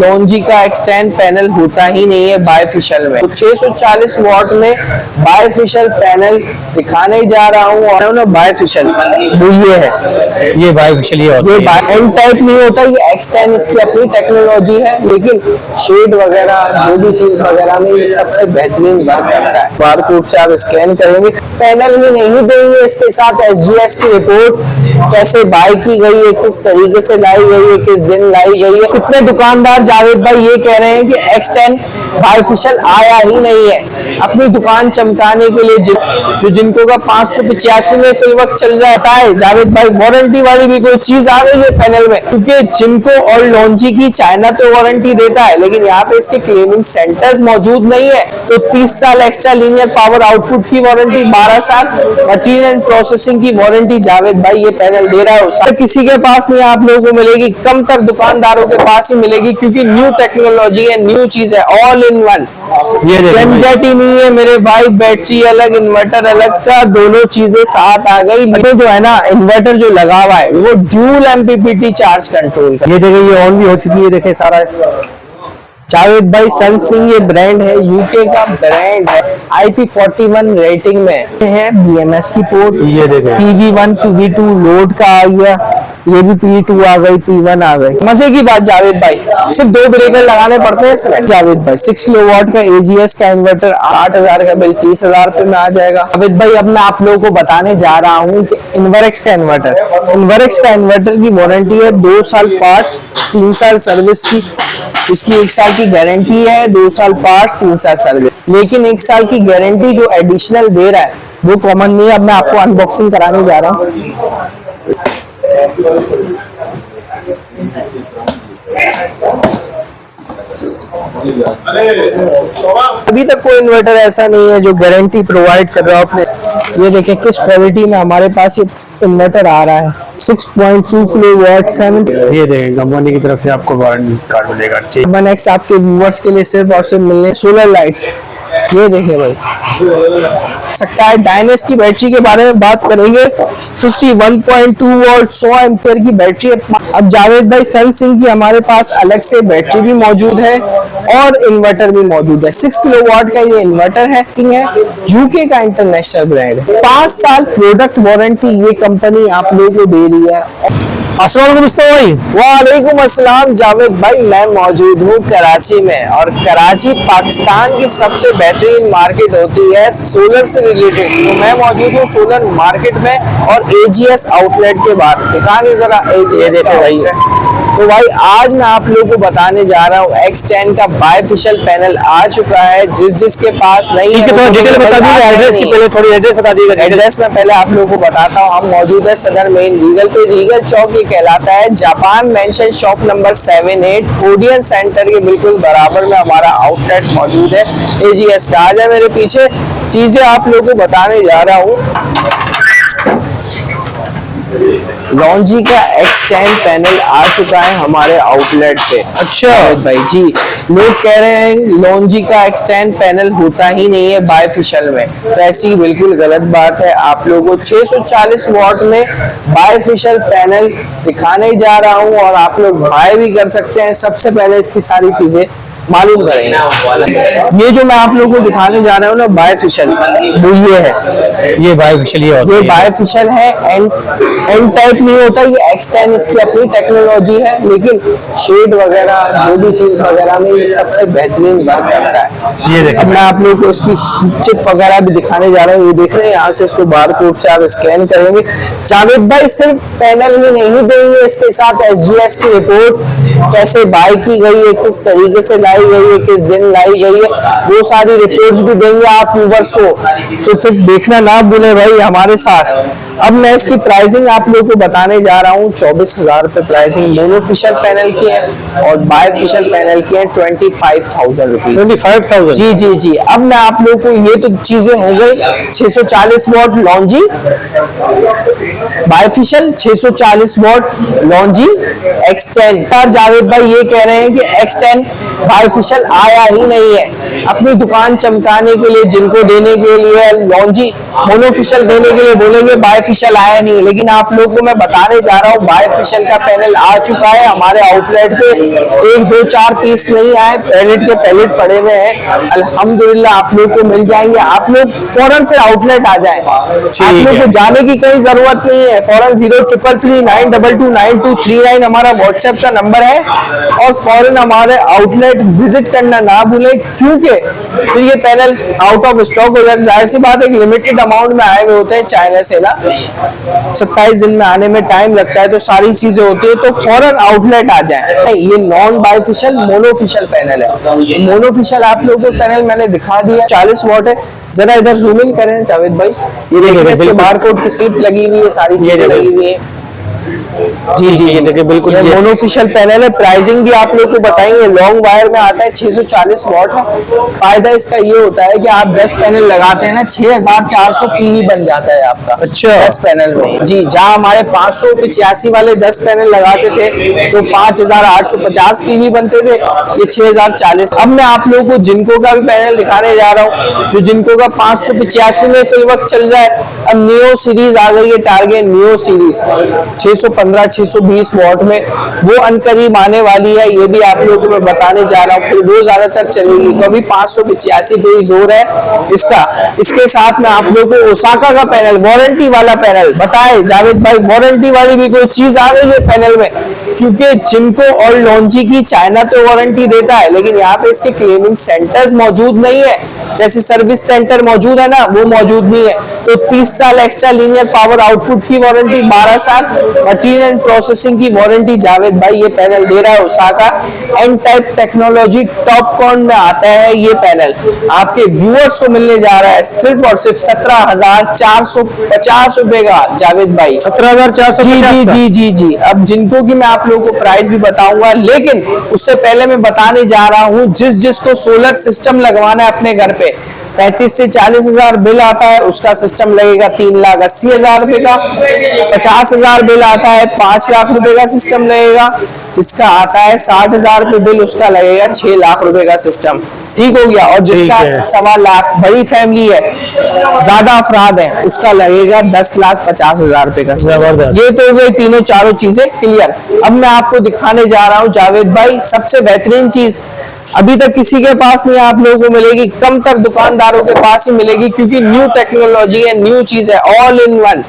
लॉन्जी का extend panel होता ही नहीं है बायफिशियल में। तो 640 वॉट में बायफिशियल पैनल दिखाने जा रहा हूँ और बायफिशियल वो ये है, ये बायफिशियल ये एन टाइप नहीं होता, ये एक्सटेंड इसकी अपनी टेक्नोलॉजी है, लेकिन शेड वगैरह जो भी चीज वगैरह में ये सबसे बेहतरीन वर्क करता है। बारकोड से आप स्कैन करेंगे, पैनल ही नहीं देंगे, इसके साथ SGS की रिपोर्ट कैसे बाय की गई है, किस तरीके से लाई गई है, किस दिन लाई गई है। कितने दुकानदार जावेद भाई ये कह रहे हैं कि एक्सटेंड बायफिशियल आया ही नहीं है, अपनी दुकान चमकाने के लिए जो जिनको का 585 में फिल वक्त चल जाता है जावेद भाई, वारंटी वाली भी कोई चीज आ गई है पैनल में, क्योंकि जिनको और लॉन्जी की चाइना तो वारंटी देता है, लेकिन यहाँ पे इसके क्लीनिंग सेंटर्स मौजूद नहीं है। तो 30 साल एक्स्ट्रा लीनियर पावर आउटपुट की वारंटी, 12 साल मटीरियल एंड प्रोसेसिंग की वारंटी जावेद भाई ये पैनल दे रहा है। किसी के पास नहीं आप लोगों को मिलेगी, कम तर दुकानदारों के पास ही मिलेगी, क्योंकि न्यू टेक्नोलॉजी है, न्यू चीज है, ऑल इन वन। झंझट ही नहीं है मेरे भाई, बैटरी अलग इन्वर्टर अलग का, दोनों चीजें साथ आ गई। जो है ना इन्वर्टर जो लगा हुआ है वो ड्यूल MPPT चार्ज कंट्रोल का। ये देखें ये ऑन भी हो चुकी है, देखें सारा जावेद भाई सनसिंग ये ब्रांड है, यूके का ब्रांड है, IP41 रेटिंग में है, BMS की पोर्ट, ये देखें PV1 PV2 लोड का आ गया, ये भी P2 आ गई, P1 आ गई। मजे की बात जावेद भाई, सिर्फ 2 ब्रेकर लगाने पड़ते हैं इसमें। जावेद भाई 6 किलोवाट का AGS का इन्वर्टर, 8000 का बिल 30,000 रुपए में आ जाएगा। जावेद भाई अब मैं आप लोगों को बताने जा रहा हूँ कि इन्वर्क्स का इन्वर्टर की वारंटी है 2 साल पार्ट्स, 3 साल सर्विस की, इसकी 1 साल की गारंटी है, 2 साल पार्ट्स, 3 साल सर्विस, लेकिन 1 साल की गारंटी जो एडिशनल दे रहा है वो कॉमन नहीं है। अब मैं आपको अनबॉक्सिंग कराने जा रहा हूँ। अभी तक कोई इन्वर्टर ऐसा नहीं है जो गारंटी प्रोवाइड कर रहा है अपने। ये देखें किस क्वालिटी में हमारे पास ये इन्वर्टर आ रहा है, 6.2 किलोवाट 7। ये देखें कंपनी की तरफ से आपको वारंटी कार्ड मिलेगा। नेक्स्ट आपके व्यूअर्स के लिए सिर्फ और सिर्फ मिलने सोलर लाइट्स। ये देखें भाई, सकता है डायनेस की बैटरी के बारे में बात करेंगे, 51.2 वोल्ट 100 एम्पियर की बैटरी। अब जावेद भाई सनसिंग की हमारे पास अलग से बैटरी भी मौजूद है और इन्वर्टर भी मौजूद है। 6 किलोवाट का ये इन्वर्टर है, यूके का इंटरनेशनल ब्रांड है, 5 साल प्रोडक्ट वारंटी ये कंपनी आप लोगों को दे रही है। वालेकुम अस्सलाम जावेद भाई, मैं मौजूद हूँ कराची में, और कराची पाकिस्तान की सबसे बेहतरीन मार्केट होती है सोलर से रिलेटेड। तो मैं मौजूद हूँ सोलर मार्केट में और AGS आउटलेट के बाहर। दिखा दे जरा AGS का आउटलेट। तो भाई आज मैं आप लोगों को बताने जा रहा हूँ X10 का बायफिशियल पैनल आ चुका है। जिसके पास नहीं है तो डिटेल बता दीजिए, एड्रेस की पहले थोड़ी एड्रेस बता दीजिएगा। एड्रेस में पहले आप लोगों को बताता हूँ। हम मौजूद है सदर मेन रीगल पे, रीगल चौक ये कहलाता है। Japan mansion shop number 78 Odeon centre के बिल्कुल बराबर में हमारा आउटलेट मौजूद है AGS का। आ जाए मेरे पीछे, चीजें आप लोगों को बताने जा रहा हूँ। लॉन्जी का X10 पैनल आ चुका है हमारे आउटलेट पे। अच्छा भाई जी, लोग कह रहे हैं लॉन्जी का X10 पैनल होता ही नहीं है बायफिशियल में, तो ऐसी बिल्कुल गलत बात है। आप लोगों को 640 वॉट में बायफिशियल पैनल दिखाने जा रहा हूँ और आप लोग बाय भी कर सकते हैं। सबसे पहले इसकी सारी चीजें मालूम करेंगे। ये जो मैं आप लोगों को दिखाने जा रहा हूँ ना बायफिशियल, वो ये है, ये बायफिशियल ये बायफिशियल है। एन टाइप नहीं होता, ये X10 इसकी अपनी टेक्नोलॉजी है, लेकिन शेड वगैरह जो भी चीज वगैरह में ये सबसे बेहतरीन वर्क करता है। ये अब मैं आप लोगों को इसकी चिप वगैरह भी दिखाने जा रहा हूँ। ये देख रहे हैं, यहाँ से इसको बारकोड से आप स्कैन करेंगे। जावेद भाई सिर्फ पैनल ही नहीं देंगे, इसके साथ SGS की रिपोर्ट कैसे बाय की गई है, किस तरीके से लाई गई है, किस दिन लाई गई है, वो सारी रिपोर्ट्स भी देंगे आप व्यूअर्स को। तो फिर देखना ना भूले भाई हमारे साथ। अब मैं इसकी प्राइसिंग आप लोगों को बताने जा रहा हूँ। 24,000 रुपए प्राइसिंग मोनोफिशियल पैनल की है और बायफिशियल पैनल की है 25,000 रुपीज। 25,000 जी जी जी। अब मैं आप लोगों को, ये तो चीजें हो गई 640 watt Longi bifacial, 640 watt Longi X10। Javed भाई ये कह रहे हैं कि X10 बायफिशियल आया ही नहीं है। अपनी दुकान चमकाने के लिए, जिनको देने के लिए लॉन्जी मोनोफिशियल देने के लिए बोलेंगे बायफिशियल आया नहीं, लेकिन आप लोगों को मैं बताने जा रहा हूँ बायफिशियल का पैनल आ चुका है हमारे आउटलेट पे। 1 2 4 पीस नहीं आए, पैलेट के पैलेट पड़े हुए हैं, अल्हम्दुलिल्लाह आप लोग को मिल जाएंगे। आप लोग फौरन फिर आउटलेट आ जाए, आप लोग को जाने की कोई जरूरत नहीं है। फौरन 0333922939 हमारा व्हाट्सएप का नंबर है, और फौरन हमारे आउटलेट विजिट करना ना भूलें, क्योंकि फिर ये पैनल आउट ऑफ स्टॉक हो जाए। जाहिर सी बात है, एक लिमिटेड अमाउंट में आए हुए होते हैं चाइना से ना, 27 दिन में आने में टाइम लगता है, तो सारी चीजें होती है, तो फौरन आउटलेट आ जाए। नहीं, ये नॉन बायफिशियल मोनोफिशियल पैनल है। मोनोफिशियल आप लोगों को पैनल मैंने दिखा दिया, 40 वॉट है। जरा इधर जूम इन करें जावेद भाई, ये देखिए इसके बारकोड की स्लिप लगी हुई है, सारी चीजें लगी हुई है। जी जी, ये देखिए बिल्कुल ये मोनोफिशियल पैनल है। प्राइसिंग भी आप लोग को बताएंगे, लॉन्ग वायर में आता है, 640 वॉट है। फायदा इसका ये होता है कि आप 10 पैनल लगाते हैं ना, 6400 पीवी बन जाता है आपका। अच्छा, 10 पैनल में जी, जहाँ हमारे 585 वाले 10 पैनल लगाते थे तो 5850 पीवी बनते थे, ये 6040। अब मैं आप लोगों को जिनको का भी पैनल दिखाने जा रहा हूँ, जो जिनको का 585 में फिल वक्त चल रहा है। अब नियो सीरीज आ गई है, टारगेट नियो सीरीज 615 620 वॉट में, वो अनकरीब आने वाली है। ये भी आप लोगों को मैं बताने जा रहा हूँ, फिर वो ज्यादातर चलेगी। तो अभी 585 पे जोर है इसका। इसके साथ में आप लोगों को ओसाका का पैनल, वारंटी वाला पैनल बताए जावेद भाई, वारंटी वाली भी कोई चीज आ गई है पैनल में, क्योंकि जिनको और लॉन्जी की चाइना तो वारंटी देता है, लेकिन यहाँ पे इसके क्लेमिंग सेंटर्स मौजूद नहीं है। जैसे सर्विस सेंटर मौजूद है ना, वो मौजूद नहीं है। तो 30 साल एक्स्ट्रा लीनियर पावर आउटपुट की वारंटी, 12 साल मटीरियल एंड प्रोसेसिंग की वारंटी जावेद भाई ये पैनल दे रहा है Osaka. N type technology TOPCon में आता है ये पैनल, आपके व्यूअर्स को मिलने जा रहा है सिर्फ और सिर्फ 17,450 रुपए का जावेद भाई। 17,450। जी जी जी। अब जिनको की मैं आप लोगों को प्राइस भी बताऊंगा, लेकिन उससे पहले मैं बताने जा रहा हूँ जिसको सोलर सिस्टम लगवाना है अपने घर पे, 35 से 40 हजार बिल आता है, उसका सिस्टम लगेगा 3,80,000 रुपए का। 50,000 बिल आता है, 5 लाख रुपए का सिस्टम लगेगा। जिसका आता है 60,000 रुपए बिल, उसका लगेगा 6 लाख रुपए का सिस्टम। ठीक हो गया। और जिसका 1.25 लाख, बड़ी फैमिली है, ज्यादा अफराद है, उसका लगेगा 10,50,000 रुपए का सिस्टम। ये तो हो गई तीनों चारों चीजें क्लियर। अब मैं आपको दिखाने जा रहा हूँ जावेद भाई सबसे बेहतरीन चीज, अभी तक किसी के पास नहीं, आप लोगों को मिलेगी, कम तर दुकानदारों के पास ही मिलेगी, क्योंकि न्यू टेक्नोलॉजी है, न्यू चीज है, ऑल इन वन।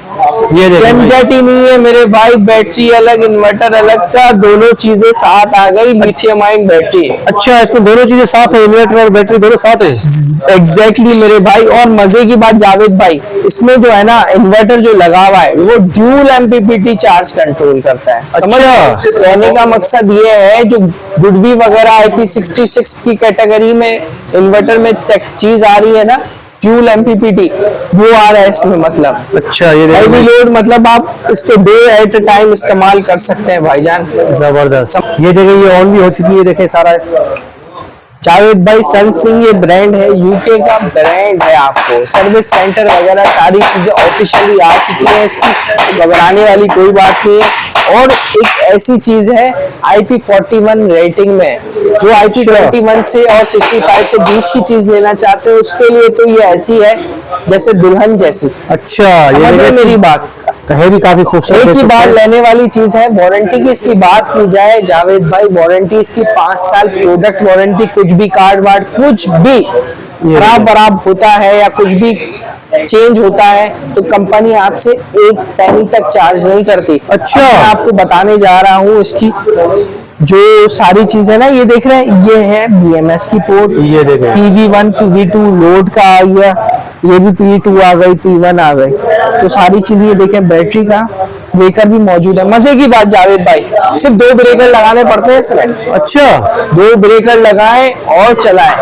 ये झंझट ही नहीं है मेरे भाई, बैटरी अलग, इन्वर्टर अलग का, दोनों चीजें साथ आ गई, लिथियम आयन बैटरी। अच्छा, इसमें दोनों चीजें साथ है, इन्वर्टर और बैटरी दोनों साथ है। एग्जैक्टली मेरे भाई। और मजे की बात जावेद भाई, इसमें जो है ना इन्वर्टर जो लगा हुआ है वो ड्यूल एमपीपीटी चार्ज कंट्रोल करता है। अच्छा, कहने का मकसद ये है, जो गुडवी वगैरह IP66 की कैटेगरी में इन्वर्टर में चीज आ रही है ना, ड्यूल एमपीपीटी, वो आ रहा है इसमें। मतलब अच्छा, ये हैवी लोड, मतलब आप इसके 2 एट अ टाइम इस्तेमाल कर सकते हैं भाईजान। जबरदस्त। ये देखिए, ये ऑन भी हो चुकी है, देखें सारा जावेद भाई सनसिंग ये ब्रांड है, यूके का ब्रांड है। आपको सर्विस सेंटर वगैरह सारी चीजें ऑफिशियली आ चुकी हैं, इसकी घबराने वाली कोई बात नहीं है। और एक ऐसी चीज है IP41 रेटिंग में, जो IP21 से और 65 से बीच की चीज लेना चाहते हो, उसके लिए तो ये ऐसी है जैसे दुल्हन जैसी। अच्छा, समझ रहे मेरी बात? है भी काफी खूबसूरत, एक ही बार लेने वाली चीज है। वारंटी की इसकी बात की जाए जावेद भाई, वारंटी इसकी 5 साल प्रोडक्ट वारंटी, कुछ भी कार्ड वार्ड कुछ भी खराब होता है या कुछ भी चेंज होता है तो कंपनी आपसे 1 पैनी तक चार्ज नहीं करती। अच्छा, मैं आपको बताने जा रहा हूँ इसकी जो सारी चीजें ना, ये देख रहे हैं, ये है BMS की पोर्ट, ये देखें PV1 PV2 लोड का आ गया, ये भी P2 आ गई, P1 आ गई, तो सारी चीजें ये देखें। बैटरी का ब्रेकर भी मौजूद है। मजे की बात जावेद भाई, सिर्फ 2 ब्रेकर लगाने पड़ते हैं इसमें। अच्छा, 2 ब्रेकर लगाएं और चलाएं,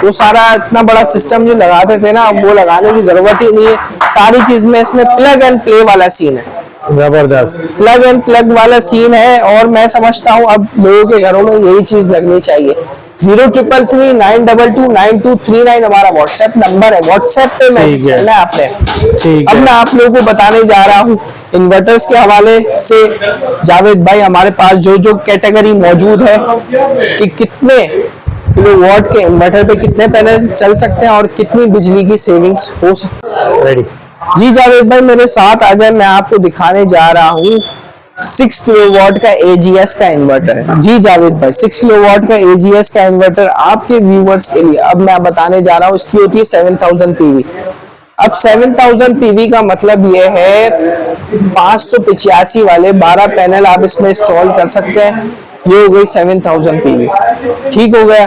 वो सारा इतना बड़ा सिस्टम जो लगाते थे ना, वो लगाने की जरूरत ही नहीं है। सारी चीज में इसमें प्लग एंड प्ले वाला सीन है, जबरदस्त प्लग एंड प्लग वाला सीन है। और मैं समझता हूँ अब लोगों के घरों में यही चीज लगनी चाहिए। 0333922939 हमारा व्हाट्सएप नंबर है, व्हाट्सएप पे मैसेज करना है आपने। अब मैं आप लोगों को बताने जा रहा हूँ इन्वर्टर्स के हवाले से जावेद भाई, हमारे पास जो कैटेगरी मौजूद है कि कितने किलोवाट के इन्वर्टर पे कितने पैनल चल सकते हैं और कितनी बिजली की सेविंग्स हो सकती है। रेडी। जी जावेद भाई मेरे साथ आ जाए, मैं आपको दिखाने जा रहा हूँ 6 किलोवाट का AGS का इन्वर्टर है। जी जावेद भाई 6 किलोवाट का AGS का इन्वर्टर आपके व्यूवर्स के लिए अब मैं बताने जा रहा हूँ। इसकी होती है 7000 PV। अब 7000 PV का मतलब ये है 585 वाले 12 पैनल आप इसमें इंस्टॉल कर सकते हैं। ये हो गई 7000 PV, ठीक हो गया।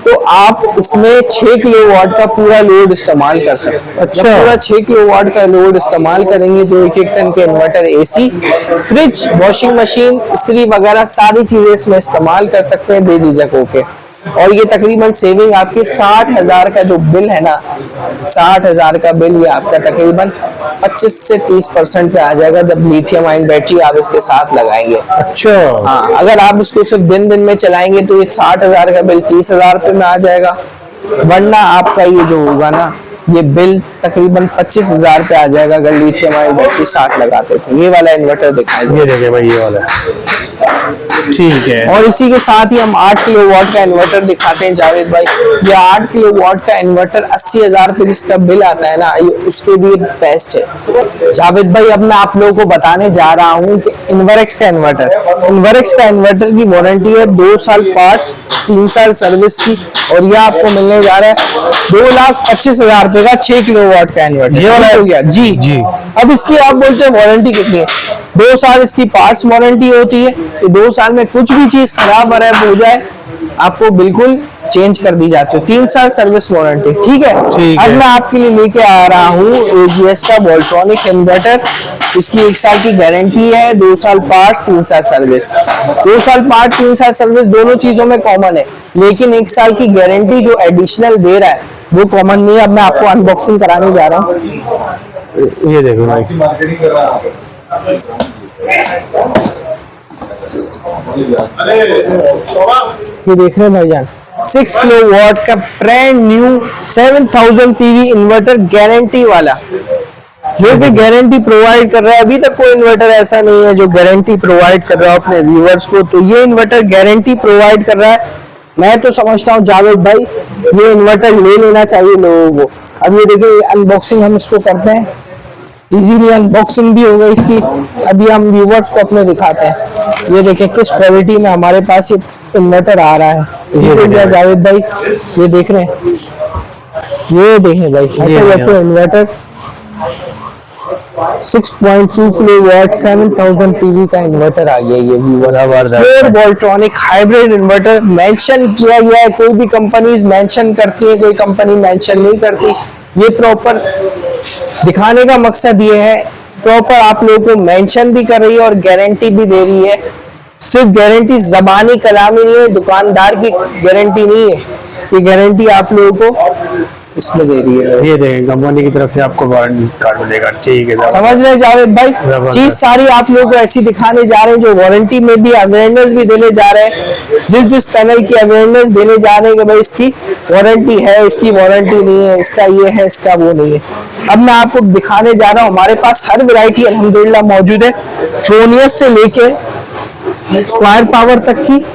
तो आप इसमें 6 किलोवाट का पूरा लोड इस्तेमाल कर सकते हैं। अच्छा। जब पूरा 6 किलोवाट का लोड इस्तेमाल करेंगे तो 1-1 टन के inverter, AC, fridge, washing machine, इस्त्री वगैरह सारी चीजें इसमें इस्तेमाल कर सकते हैं बेझिझक होके। और ये तकरीबन सेविंग आपकी 60,000 का जो बिल है ना, 60,000 का बिल ये आपका तकरीबन 25 से 30% पे आ जाएगा जब लिथियम आयन बैटरी आप इसके साथ लगाएंगे। अच्छा। हाँ, अगर आप इसको सिर्फ दिन में चलाएंगे तो ये 60,000 का बिल 30,000 रुपये में आ जाएगा। वरना आपका ये जो होगा ना, ये बिल तकरीबन 25,000 पे आ जाएगा अगर लिथियम आयन बैटरी साथ लगाते थे। ये वाला इन्वर्टर दिखाई ये देखिए भाई, ये वाला, ठीक है। और इसी के साथ ही हम 8 किलोवाट का इन्वर्टर दिखाते हैं जावेद भाई। ये 8 किलोवाट का इन्वर्टर 80,000 रुपये जिसका बिल आता है ना, ये उसके भी बेस्ट है जावेद भाई। अब मैं आप लोगों को बताने जा रहा हूँ कि इन्वर्क्स का इन्वर्टर की वारंटी है 2 साल पार्ट्स, 3 साल सर्विस की, और ये आपको मिलने जा रहा है 2,25,000 रुपये का 6 किलोवाट का इन्वर्टर। ये वाला हो गया जी जी। अब इसकी आप बोलते हैं वारंटी कितनी है? 2 साल इसकी पार्ट्स वारंटी होती है कि 2 साल में कुछ भी चीज खराब हो जाए आपको बिल्कुल चेंज कर दी जाती है। 3 साल सर्विस वारंटी, ठीक है। अब मैं आपके लिए लेके आ रहा हूँ AGS का वोल्ट्रॉनिक इन्वर्टर। इसकी 1 साल की गारंटी है, 2 साल पार्ट्स, 3 साल सर्विस। 2 साल पार्ट, 3 साल सर्विस दोनों चीजों में कॉमन है, लेकिन 1 साल की गारंटी जो एडिशनल दे रहा है वो कॉमन नहीं है। अब मैं आपको अनबॉक्सिंग कराने जा रहा हूँ। ये देखो भाई, ये देख रहे हैं भाईजान, 6 किलोवाट का brand new 7000 PV inverter guarantee वाला, जो भी गारंटी प्रोवाइड कर रहा है। अभी तक कोई इन्वर्टर ऐसा नहीं है जो गारंटी प्रोवाइड कर रहा है अपने व्यूअर्स को, तो ये इन्वर्टर गारंटी प्रोवाइड कर रहा है। मैं तो समझता हूँ जावेद भाई ये इन्वर्टर ले लेना चाहिए लोगों को। अब ये देखिए अनबॉक्सिंग हम इसको करते हैं, इजीली अनबॉक्सिंग भी होगा इसकी। अभी हम व्यूअर्स को अपने दिखाते हैं। ये देखिए किस क्वालिटी में हमारे पास ये इन्वर्टर आ रहा है। ये देखिए जावेद भाई, ये देख रहे हैं, ये देखें भाई इन्वर्टर 6.2 किलोवाट 7000 PV का इन्वर्टर आ गया। ये viewer Voltronic hybrid inverter mention किया गया है। कोई भी कंपनीज मेंशन करती है, कोई कंपनी मेंशन नहीं करती। ये प्रॉपर दिखाने का मकसद ये है, प्रॉपर आप लोगों को मेंशन भी कर रही है और गारंटी भी दे रही है। सिर्फ गारंटी जबानी कलामी नहीं है, दुकानदार की गारंटी नहीं है, ये गारंटी आप लोगों को इसमें दे रही है। ये देखें, कंपनी की तरफ से आपको वारंटी कार्ड मिलेगा, ठीक है। समझ रहे जावेद भाई, चीज सारी आप लोगों को ऐसी दिखाने जा रहे हैं जो वारंटी में भी अवेयरनेस भी देने जा रहे हैं। जिस पैनल की अवेयरनेस देने जा रहे हैं कि भाई इसकी वारंटी है, इसकी वारंटी नहीं है, इसका ये है, इसका वो नहीं है। अब मैं आपको दिखाने जा रहा हूँ, हमारे पास हर वैरायटी अल्हम्दुलिल्लाह मौजूद है, फ्रोनियस से लेके स्क्वायर पावर तक की,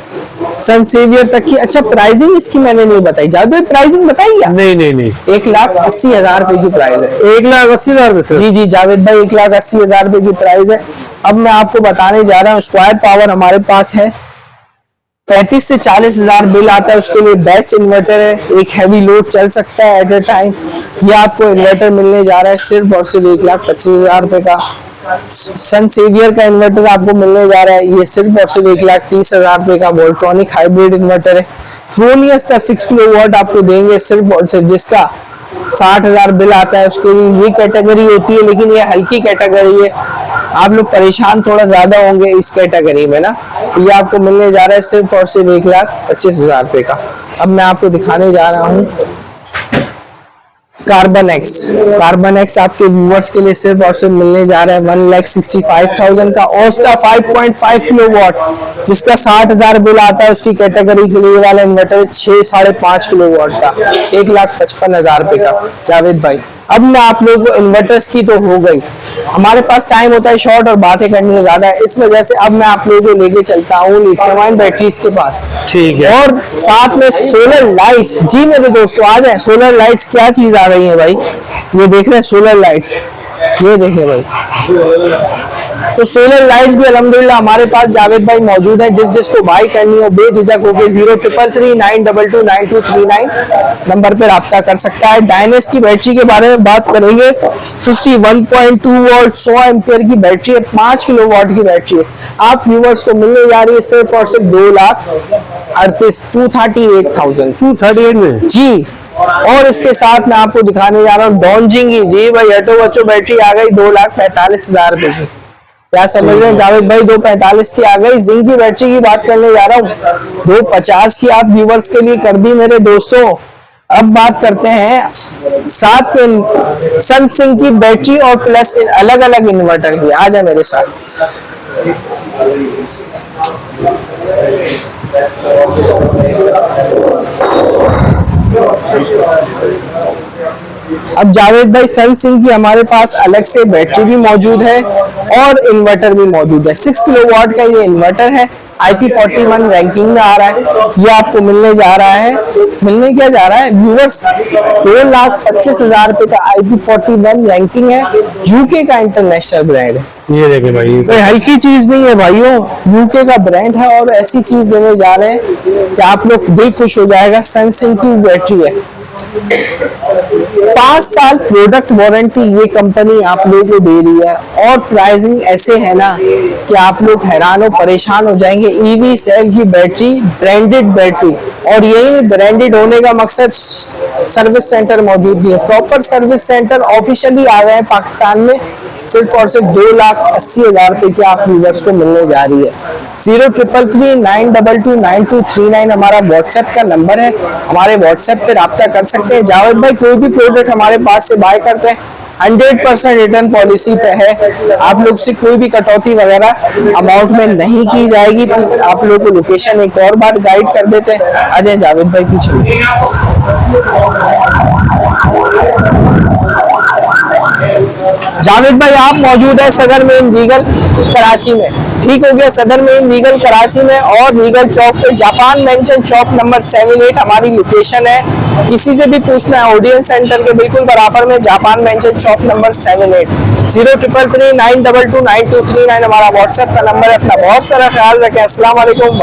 सनसेवियर तक की। अच्छा, प्राइसिंग इसकी मैंने नहीं बताई, जादू प्राइसिंग बताई क्या? नहीं 1,80,000 रुपए की प्राइस है। 1,80,000 रुपए? जी जी जावेद भाई, 1,80,000 रुपए की प्राइस है। अब मैं आपको बताने जा रहा हूँ, स्क्वायर पावर हमारे पास है 35 से 40,000 बिल आता है, उसके लिए बेस्ट इन्वर्टर है। एक हैवी लोड चल सकता है एट ए टाइम। ये आपको इन्वर्टर मिलने जा रहा है सिर्फ और सिर्फ 1,25,000 रुपए का। सनसेवियर का इन्वर्टर आपको मिलने जा रहा है, ये सिर्फ और सिर्फ 1,30,000 रुपए का वोल्ट्रॉनिक हाइब्रिड इन्वर्टर है। फ्रोनियस का 6 किलोवाट आपको देंगे सिर्फ और सिर्फ, जिसका 60,000 बिल आता है उसके लिए ये कैटेगरी होती है, लेकिन ये हल्की कैटेगरी है। आप लोग परेशान थोड़ा ज्यादा होंगे इस कैटेगरी में ना, ये आपको मिलने जा रहा है सिर्फ और सिर्फ 1,25,000 रुपए का। अब मैं आपको दिखाने जा रहा हूँ कार्बन एक्स आपके व्यूअर्स के लिए सिर्फ और सिर्फ मिलने जा रहा है 1,65,000 का। ओस्टा 5.5 किलोवाट, जिसका 60,000 बिल आता है, उसकी कैटेगरी के लिए वाला इन्वर्टर 6.5 किलोवाट का 1,55,000 रुपए का। जावेद भाई अब मैं आप लोगों को इन्वर्टर्स की तो हो गई, हमारे पास टाइम होता है शॉर्ट और बातें करने का ज्यादा है, इस वजह से अब मैं आप लोगों को लेके चलता हूँ लिथियम बैटरीज के पास। ठीक है। और साथ में सोलर लाइट्स। जी मेरे दोस्तों आ जाए, सोलर लाइट्स क्या चीज आ रही है भाई, ये देख रहे हैं सोलर लाइट्स, ये देखिए भाई। तो सोलर लाइट्स भी अल्हम्दुलिल्लाह हमारे पास जावेद भाई मौजूद है। जिसको बाई करनी हो बेझिझक होकर 0333922939 नंबर पे राब्ता कर सकता है। डायनेस की बैटरी के बारे में बात करेंगे। 51.2 वोल्ट 100 एम्पियर की बैटरी है, 5 किलो वाट की बैटरी है। आप व्यूवर्स को मिलने जा रही है सिर्फ और सिर्फ 2,38,000 238 में जी। और इसके साथ मैं आपको दिखाने जा रहा हूँ डॉन्जिंग की। जी भाई हटो बच्चों बैटरी आ गई 2,45,000 रुपए की। क्या समझ रहे हैं जावेद भाई, 2,45 की आ गई। जिंक की बैटरी की बात करने जा रहा हूँ, 2,50 की आप व्यूवर्स के लिए कर दी मेरे दोस्तों। अब बात करते हैं साथ के सनसिंक की बैटरी और प्लस अलग अलग इन्वर्टर की। आ जाए मेरे साथ। अब जावेद भाई सनसिंक की हमारे पास अलग से बैटरी भी मौजूद है और इन्वर्टर भी मौजूद है। 6 किलो वाट का ये इन्वर्टर है, IP41 रैंकिंग में आ रहा है। ये आपको मिलने जा रहा है, मिलने क्या जा रहा है व्यूअर्स, 2,25,000 रुपए का IP41 रैंकिंग है। यूके का इंटरनेशनल ब्रांड है, ये देखे भाई, कोई हल्की चीज नहीं है भाइयों, यूके का ब्रांड है और ऐसी चीज देने जा रहे हैं कि आप लोग दिल खुश हो जाएगा। सनसिंक की बैटरी है, 5 साल प्रोडक्ट वारंटी ये कंपनी आप लोगों को दे रही है। और प्राइसिंग ऐसे है ना कि आप लोग हैरान हो परेशान हो जाएंगे। ईवी सेल की बैटरी, ब्रांडेड बैटरी, और यही ब्रांडेड होने का मकसद सर्विस सेंटर मौजूद नहीं है। प्रॉपर सर्विस सेंटर ऑफिशियली आ गए हैं पाकिस्तान में, सिर्फ और सिर्फ 2,80,000 रुपए की आप व्यूवर्स को मिलने जा रही है। 0333922939 हमारा व्हाट्सएप का नंबर है, हमारे व्हाट्सएप पे राब्ता कर सकते हैं। जावेद भाई कोई भी प्रोडक्ट हमारे पास से बाय करते हैं 100% रिटर्न पॉलिसी पे है। आप लोग से कोई भी कटौती वगैरह अमाउंट में नहीं की जाएगी। आप लोग को लोकेशन एक और बार गाइड कर देते हैं। अजय जावेद भाई पीछे। जावेद भाई आप मौजूद है सदर मेन रीगल कराची में, ठीक हो गया, सदर मेन रीगल कराची में और रीगल चौक पे जापान मेंशन शॉप नंबर 78 हमारी लोकेशन है। किसी से भी पूछना है ऑडियंस सेंटर के बिल्कुल बराबर में जापान मेंशन शॉप नंबर 78। 0333922939 हमारा व्हाट्सएप का नंबर है। अपना बहुत सारा ख्याल रखें। अस्सलाम वालेकुम।